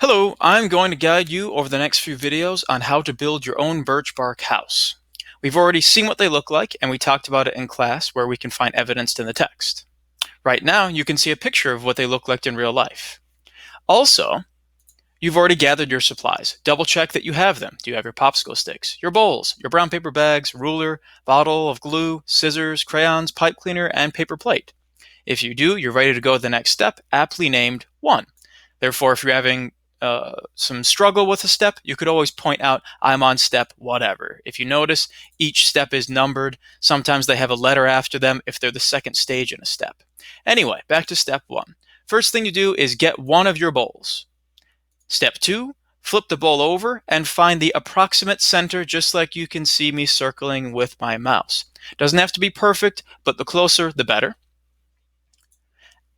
Hello, I'm going to guide you over the next few videos on how to build your own birch bark house. We've already seen what they look like, and we talked about it in class where we can find evidence in the text. Right now, you can see a picture of what they look like in real life. Also, you've already gathered your supplies. Double check that you have them. Do you have your popsicle sticks, your bowls, your brown paper bags, ruler, bottle of glue, scissors, crayons, pipe cleaner, and paper plate? If you do, you're ready to go to the next step, aptly named 1. Therefore, if you're having some struggle with a step, you could always point out, I'm on step whatever. If you notice, each step is numbered. Sometimes they have a letter after them if they're the second stage in a step. Anyway, back to step 1. First thing you do is get one of your bowls. Step 2, flip the bowl over and find the approximate center, just like you can see me circling with my mouse. Doesn't have to be perfect, but the closer, the better.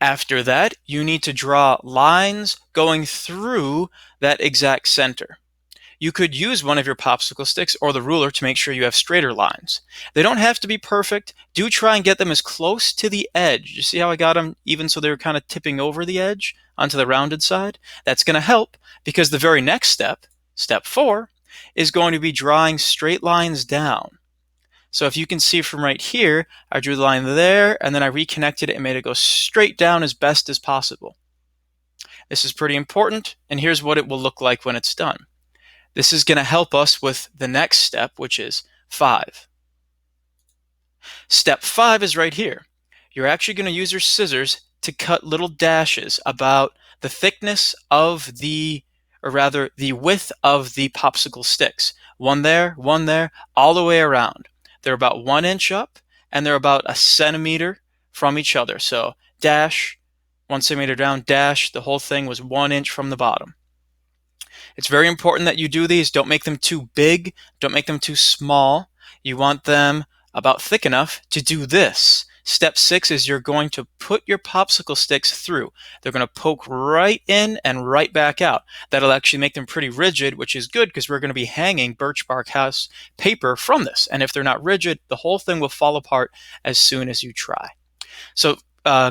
After that, you need to draw lines going through that exact center. You could use one of your popsicle sticks or the ruler to make sure you have straighter lines. They don't have to be perfect. Do try and get them as close to the edge. You see how I got them even so they were kind of tipping over the edge onto the rounded side? That's going to help because the very next step, step 4, is going to be drawing straight lines down. So if you can see from right here, I drew the line there, and then I reconnected it and made it go straight down as best as possible. This is pretty important, and here's what it will look like when it's done. This is going to help us with the next step, which is 5. Step 5 is right here. You're actually going to use your scissors to cut little dashes about the thickness of the width of the popsicle sticks. One there, all the way around. They're about 1 inch up, and they're about a centimeter from each other. So dash, 1 centimeter down, dash, the whole thing was 1 inch from the bottom. It's very important that you do these. Don't make them too big. Don't make them too small. You want them about thick enough to do this. Step 6 is you're going to put your popsicle sticks through. They're going to poke right in and right back out. That'll actually make them pretty rigid, which is good because we're going to be hanging Birchbark house paper from this. And if they're not rigid, the whole thing will fall apart as soon as you try. So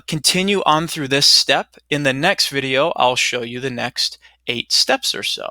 continue on through this step. In the next video, I'll show you the next 8 steps or so.